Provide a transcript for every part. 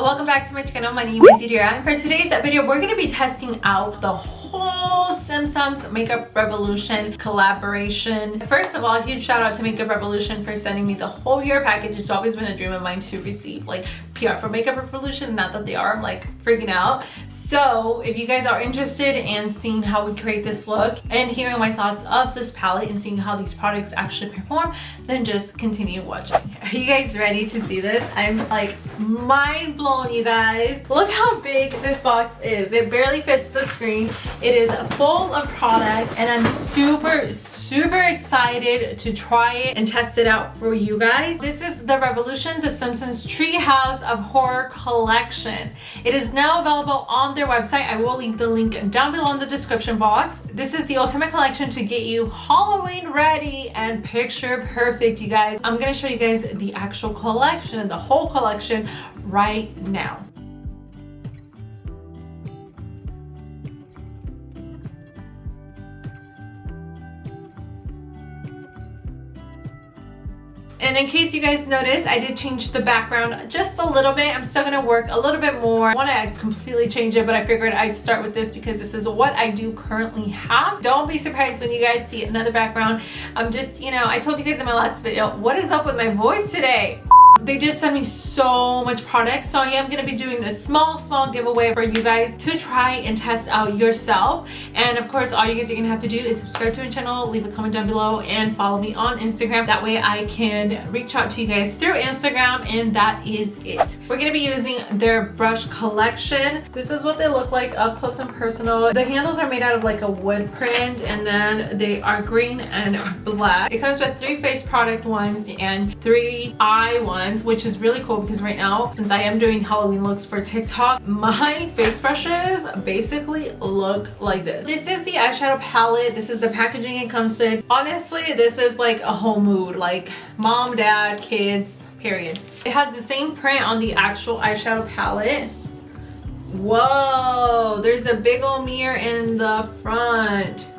welcome back to my channel. My name is YADIROSE, and for today's video we're going to be testing out the whole Simpsons Makeup Revolution collaboration. First of all, huge shout out to Makeup Revolution for sending me the whole year package. It's always been a dream of mine to receive like PR for Makeup Revolution. Not that they are, I'm like freaking out. So if you guys are interested in seeing how we create this look and hearing my thoughts of this palette and seeing how these products actually perform, then just continue watching. Are you guys ready to see this? I'm like mind blown, you guys. Look how big this box is. It barely fits the screen. It is full of product and I'm super excited to try it and test it out for you guys. This is the Revolution The Simpsons Treehouse of Horror collection. It is now available on their website. I will leave the link down below in the description box. This is the ultimate collection to get you Halloween ready and picture perfect, you guys. I'm gonna show you guys the actual collection, the whole collection right now. And in case you guys noticed, I did change the background just a little bit. I'm still gonna work a little bit more. I want to completely change it, but I figured I'd start with this because this is what I do currently have. Don't be surprised when you guys see another background. I'm just, you know, I told you guys in my last video, what is up with my voice today? They did send me so much product, so I am going to be doing a small giveaway for you guys to try and test out yourself. And of course, all you guys are going to have to do is subscribe to my channel, leave a comment down below, and follow me on Instagram. That way I can reach out to you guys through Instagram, and that is it. We're going to be using their brush collection. This is what they look like up close and personal. The handles are made out of like a wood print, and then they are green and black. It comes with 3 face product ones and 3 eye ones, which is really cool because right now, since I am doing Halloween looks for TikTok, my face brushes basically look like this. This is the eyeshadow palette. This is the packaging it comes with. Honestly, this is like a whole mood, like mom, dad, kids, period. It has the same print on the actual eyeshadow palette. Whoa, there's a big old mirror in the front.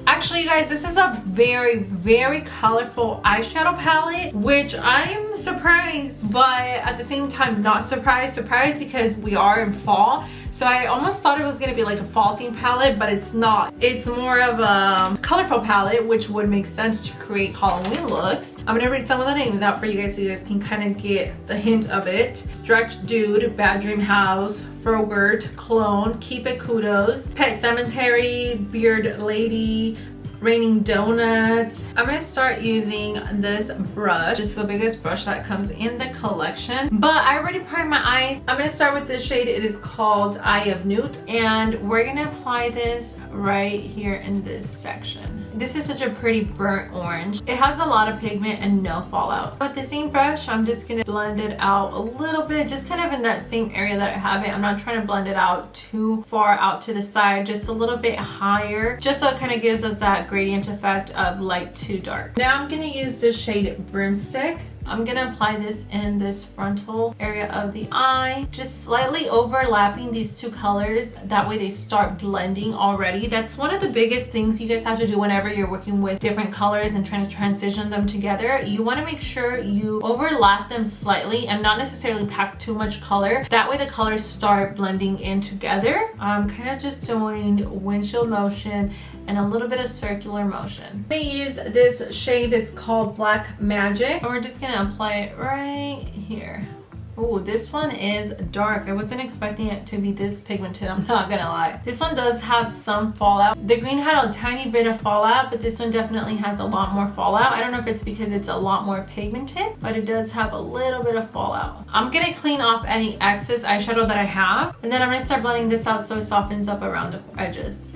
Actually, you guys, this is a very colorful eyeshadow palette, which I'm surprised, but at the same time not surprised because we are in fall. So I almost thought it was going to be like a fall theme palette, but it's not. It's more of a colorful palette, which would make sense to create Halloween looks. I'm going to read some of the names out for you guys so you guys can kind of get the hint of it. Stretch Dude, Bad Dream House, Frogurt, Clone, Keep It Kudos, Pet Cemetery, Beard Lady, Raining Donuts. I'm gonna start using this brush, just the biggest brush that comes in the collection, but I already primed my eyes. I'm gonna start with this shade. It is called Eye of Newt, and we're gonna apply this right here in this section. This is such a pretty burnt orange. It has a lot of pigment and no fallout. With the same brush, I'm just gonna blend it out a little bit, just kind of in that same area that I have it. I'm not trying to blend it out too far out to the side, just a little bit higher, just so it kind of gives us that gradient effect of light to dark. Now I'm gonna use the shade Broomstick. I'm gonna apply this in this frontal area of the eye, just slightly overlapping these 2 colors. That way they start blending already. That's one of the biggest things you guys have to do whenever you're working with different colors and trying to transition them together. You wanna make sure you overlap them slightly and not necessarily pack too much color. That way the colors start blending in together. I'm kind of just doing windshield motion and a little bit of circular motion. I'm gonna use this shade that's called Black Magic, and we're just gonna apply it right here. Oh, this one is dark. I wasn't expecting it to be this pigmented, I'm not gonna lie. This one does have some fallout. The green had a tiny bit of fallout, but this one definitely has a lot more fallout. I don't know if it's because it's a lot more pigmented, but it does have a little bit of fallout. I'm gonna clean off any excess eyeshadow that I have, and then I'm gonna start blending this out so it softens up around the edges.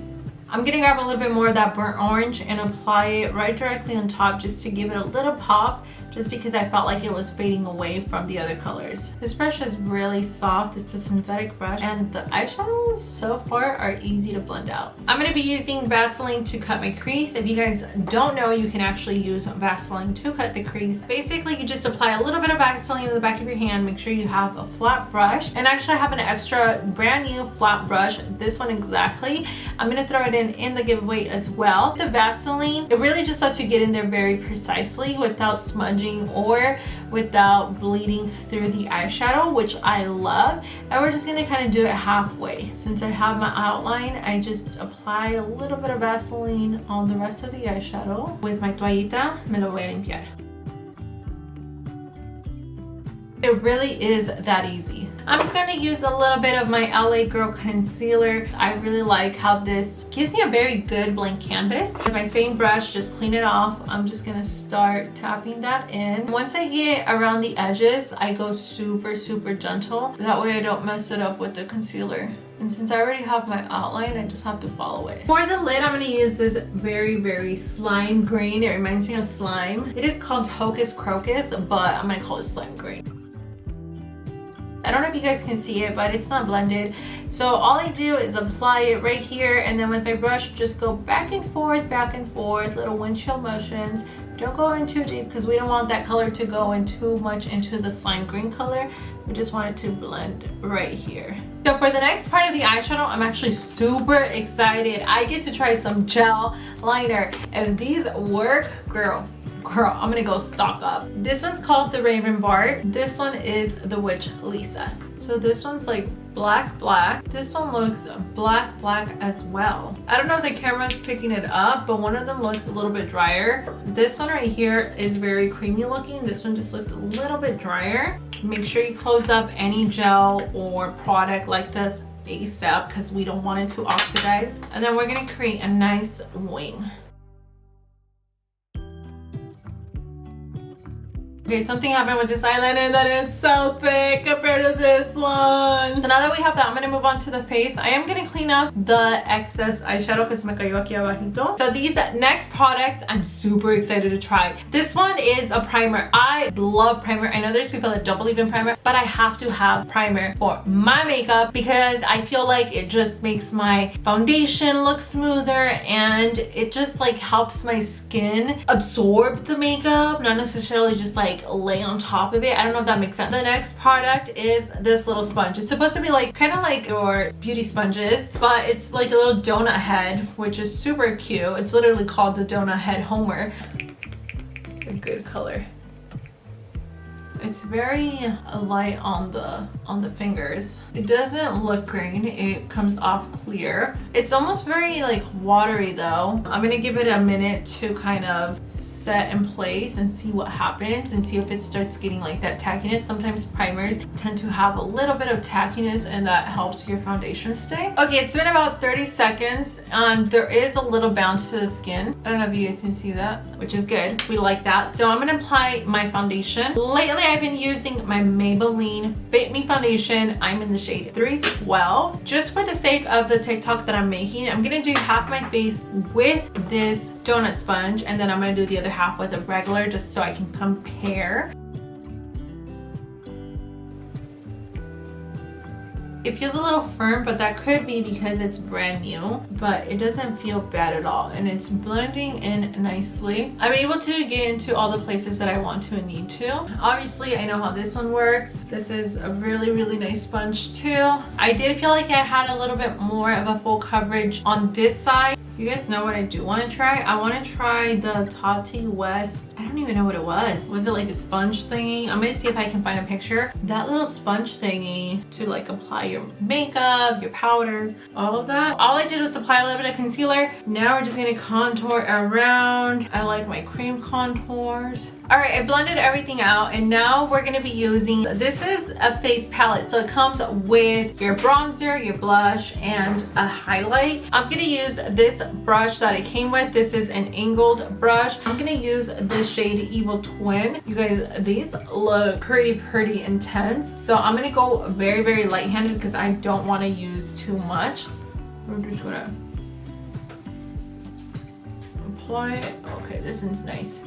I'm gonna grab a little bit more of that burnt orange and apply it right directly on top just to give it a little pop, just because I felt like it was fading away from the other colors. This brush is really soft. It's a synthetic brush, and the eyeshadows so far are easy to blend out. I'm gonna be using Vaseline to cut my crease. If you guys don't know, you can actually use Vaseline to cut the crease. Basically, you just apply a little bit of Vaseline in the back of your hand. Make sure you have a flat brush, and actually I have an extra brand new flat brush, this one exactly. I'm gonna throw it in the giveaway as well. The Vaseline, it really just lets you get in there very precisely without smudging smudging or without bleeding through the eyeshadow, which I love. And we're just gonna kind of do it halfway. Since I have my outline, I just apply a little bit of Vaseline on the rest of the eyeshadow. With my toallita, me lo voy a limpiar. It really is that easy. I'm gonna use a little bit of my LA Girl concealer. I really like how this gives me a very good blank canvas. With my same brush, just clean it off. I'm just gonna start tapping that in. Once I get around the edges, I go super, super gentle. That way I don't mess it up with the concealer. And since I already have my outline, I just have to follow it. For the lid, I'm gonna use this very, very slime green. It reminds me of slime. It is called Hocus Crocus, but I'm gonna call it slime green. I don't know if you guys can see it, but it's not blended. So all I do is apply it right here, and then with my brush, just go back and forth, little windshield motions. Don't go in too deep because we don't want that color to go in too much into the slime green color. We just want it to blend right here. So for the next part of the eyeshadow, I'm actually super excited. I get to try some gel liner. If these work, girl, I'm gonna go stock up. This one's called the Raven Bart. This one is the Witch Lisa. So this one's like black, black. This one looks black, black as well. I don't know if the camera's picking it up, but one of them looks a little bit drier. This one right here is very creamy looking. This one just looks a little bit drier. Make sure you close up any gel or product like this ASAP because we don't want it to oxidize. And then we're gonna create a nice wing. Okay, something happened with this eyeliner that it's so thick compared to this one. So now that we have that, I'm gonna move on to the face. I am gonna clean up the excess eyeshadow because me cayó aquí abajito. So these next products, I'm super excited to try. This one is a primer. I love primer. I know there's people that don't believe in primer, but I have to have primer for my makeup because I feel like it just makes my foundation look smoother and it just like helps my skin absorb the makeup, not necessarily just like lay on top of it. I don't know if that makes sense. The next product is this little sponge. It's supposed to be like kind of like your beauty sponges, but it's like a little donut head, which is super cute. It's literally called the Donut Head Homer. A good color. It's very light on the fingers. It doesn't look green. It comes off clear. It's almost very like watery though. I'm gonna give it a minute to kind of set in place and see what happens and see if it starts getting like that tackiness. Sometimes primers tend to have a little bit of tackiness and that helps your foundation stay. Okay, it's been about 30 seconds and there is a little bounce to the skin. I don't know if you guys can see that, which is good. We like that. So I'm gonna apply my foundation. Lately, I've been using my Maybelline Fit Me foundation. I'm in the shade 312. Just for the sake of the TikTok that I'm making, I'm gonna do half my face with this donut sponge and then I'm gonna do the other half with a regular just so I can compare. It feels a little firm, but that could be because it's brand new, but it doesn't feel bad at all and it's blending in nicely. I'm able to get into all the places that I want to and need to. Obviously, I know how this one works. This is a really, really nice sponge too. I did feel like I had a little bit more of a full coverage on this side. You guys know what I do want to try? I want to try the Tati West. I don't even know what it was. Was it like a sponge thingy? I'm going to see if I can find a picture. That little sponge thingy to like apply your makeup, your powders, all of that. All I did was apply a little bit of concealer. Now we're just going to contour around. I like my cream contours. All right, I blended everything out and now we're going to be using, this is a face palette. So it comes with your bronzer, your blush, and a highlight. I'm going to use this brush that it came with. This is an angled brush. I'm going to use this shade Evil Twin. You guys, these look pretty intense. So I'm going to go very, very light-handed because I don't want to use too much. We're just going to apply it. Okay, this is nice.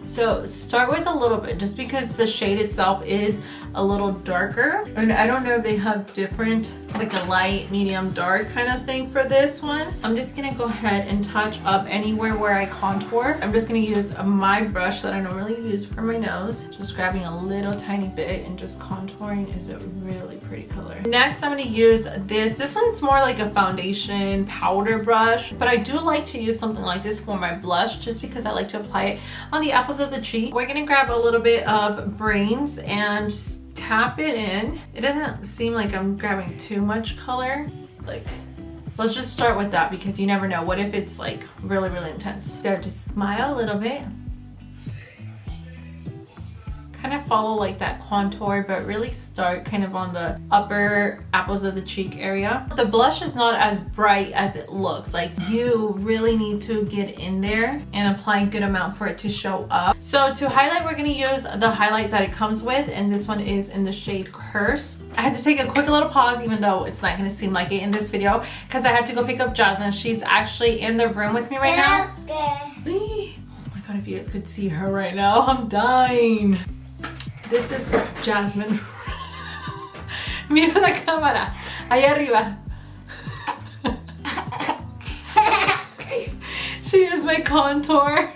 So start with a little bit just because the shade itself is a little darker. And I don't know if they have different like a light, medium, dark kind of thing for this one. I'm just gonna go ahead and touch up anywhere where I contour. I'm just gonna use my brush that I normally use for my nose. Just grabbing a little tiny bit and just contouring is a really pretty color. Next, I'm gonna use this. This one's more like a foundation powder brush, but I do like to use something like this for my blush just because I like to apply it on the apples of the cheek. We're gonna grab a little bit of Brains and just tap it in. It doesn't seem like I'm grabbing too much color. Like, let's just start with that because you never know. What if it's like really, really intense? Start to smile a little bit. Kind of follow like that contour, but really start kind of on the upper apples of the cheek area. The blush is not as bright as it looks. Like, you really need to get in there and apply a good amount for it to show up. So to highlight, we're going to use the highlight that it comes with, and this one is in the shade Curse. I had to take a quick little pause, even though it's not going to seem like it in this video, because I had to go pick up Jasmine. She's actually in the room with me right now. Oh my god, if you guys could see her right now, I'm dying. This is Jasmine. Mira la cámara. Allá arriba. She is my contour.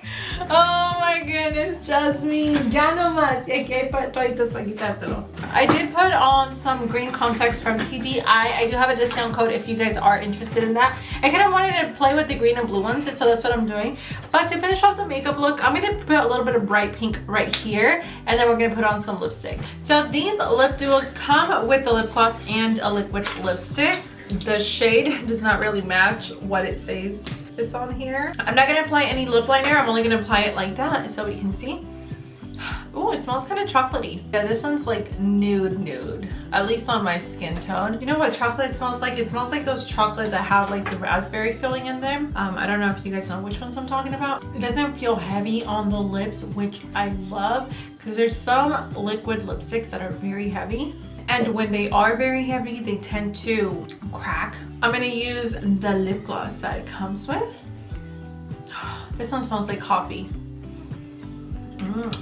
Oh my goodness, Jasmine. Ya no más. Y aquí hay toallitas para quitártelo. I did put on some green contacts from TTDEYE. I do have a discount code if you guys are interested in that. I kind of wanted to play with the green and blue ones, so that's what I'm doing. But to finish off the makeup look, I'm going to put a little bit of bright pink right here, and then we're going to put on some lipstick. So these lip duos come with the lip gloss and a liquid lipstick. The shade does not really match what it says it's on here. I'm not going to apply any lip liner. I'm only going to apply it like that so we can see. Oh, it smells kind of chocolatey. Yeah, this one's like nude, at least on my skin tone. You know what chocolate smells like? It smells like those chocolate that have like the raspberry filling in them. I don't know if you guys know which ones I'm talking about. It doesn't feel heavy on the lips, which I love, because there's some liquid lipsticks that are very heavy. And when they are very heavy, they tend to crack. I'm gonna use the lip gloss that it comes with. This one smells like coffee.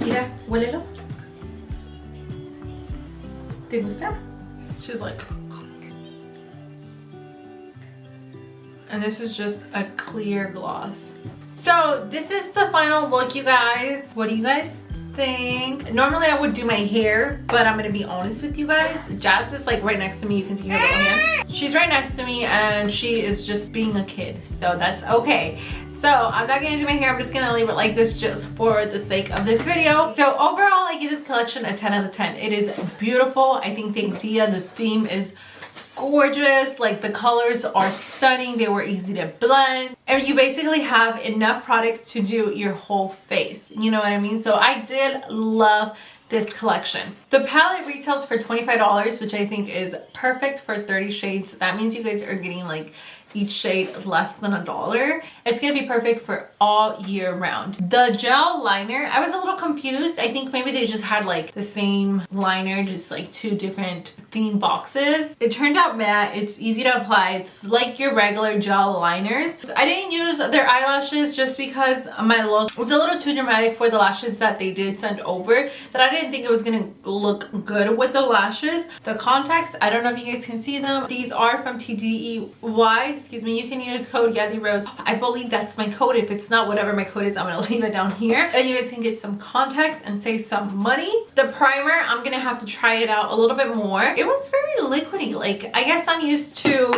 Mira, huélelo. ¿Te gusta? She's like. And this is just a clear gloss. So this is the final look, you guys. What do you guys think? Normally I would do my hair, but I'm gonna be honest with you guys. Jazz is like right next to me. You can see her little hand. She's right next to me and she is just being a kid, so that's okay. So I'm not gonna do my hair. I'm just gonna leave it like this just for the sake of this video. So overall, I give this collection a 10 out of 10. It is beautiful. I think the idea, the theme is gorgeous. Like, the colors are stunning. They were easy to blend, and you basically have enough products to do your whole face. You know what I mean? So I did love this collection. The palette retails for $25, which I think is perfect for 30 shades. That means you guys are getting like each shade less than $1. It's gonna be perfect for all year round. The gel liner, I was a little confused. I think maybe they just had like the same liner, just like two different theme boxes. It turned out matte. It's easy to apply. It's like your regular gel liners. I didn't use their eyelashes just because my look was a little too dramatic for the lashes that they did send over, that I didn't think it was gonna look good with the lashes. The contacts, I don't know if you guys can see them. These are from TTDEYE. Excuse me. You can use code YADIROSE. I believe that's my code. If it's not, whatever my code is, I'm gonna leave it down here, and you guys can get some contacts and save some money. The primer, I'm gonna have to try it out a little bit more. It was very liquidy. Like, I guess I'm used to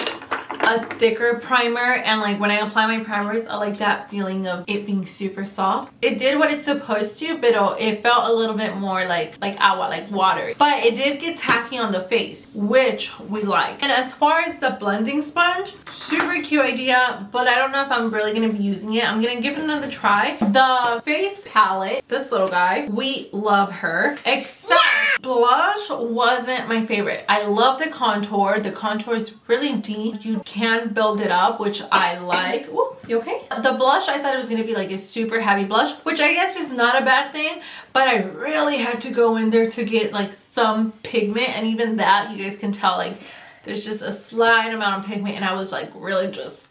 a thicker primer, and like when I apply my primers, I like that feeling of it being super soft. It did what it's supposed to, but it felt a little bit more like agua, like water. But it did get tacky on the face, which we like. And as far as the blending sponge, super cute idea, but I don't know if I'm really gonna be using it. I'm gonna give it another try. The face palette, this little guy, we love her, except blush wasn't my favorite. I love the contour. The contour is really deep. You can build it up, which I like. Ooh, you okay? The blush, I thought it was gonna be like a super heavy blush, which I guess is not a bad thing, but I really had to go in there to get like some pigment, and even that, you guys can tell like there's just a slight amount of pigment, and I was like really just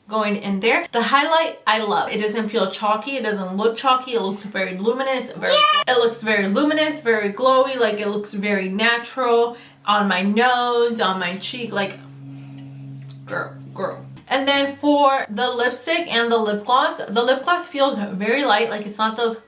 going in there. The highlight, I love. It doesn't feel chalky. It doesn't look chalky. It looks very luminous. It looks very luminous, very glowy. Like, it looks very natural. on my nose, on my cheek, like girl. And then for the lipstick and the lip gloss feels very light, like it's not those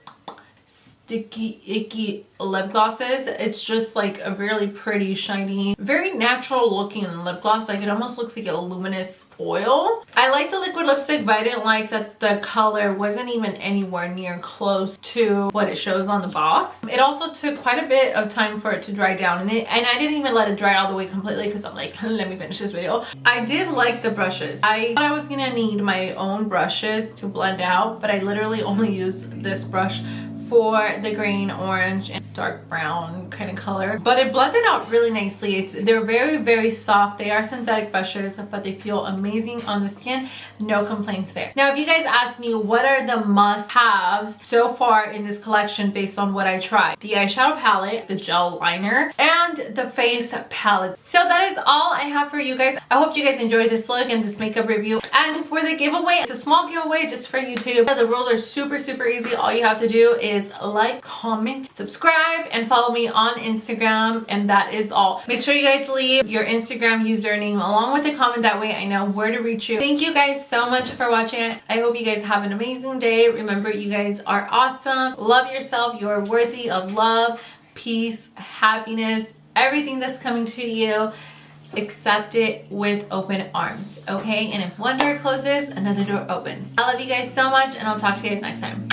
sticky, icky lip glosses. It's just like a really pretty, shiny, very natural looking lip gloss. Like it almost looks like a luminous oil. I like the liquid lipstick, but I didn't like that the color wasn't even anywhere near close to what it shows on the box. It also took quite a bit of time for it to dry down, and I didn't even let it dry all the way completely because I'm like, let me finish this video. I did like the brushes. I thought I was gonna need my own brushes to blend out, but I literally only use this brush for the green, orange, and dark brown kind of color, but it blended out really nicely. They're very soft. They are synthetic brushes, but they feel amazing on the skin. No complaints there. Now, if you guys ask me what are the must-haves so far in this collection based on what I tried, the eyeshadow palette, the gel liner, and the face palette. So that is all I have for you guys. I hope you guys enjoyed this look and this makeup review. And for the giveaway, it's a small giveaway just for you to do. The rules are super easy. All you have to do is like, comment, subscribe, and follow me on Instagram, and that is all. Make sure you guys leave your Instagram username along with a comment, that way I know where to reach you. Thank you guys so much for watching. I hope you guys have an amazing day. Remember, you guys are awesome. Love yourself. You're worthy of love, peace, happiness, everything that's coming to you. Accept it with open arms, okay? And if one door closes, another door opens. I love you guys so much, and I'll talk to you guys next time.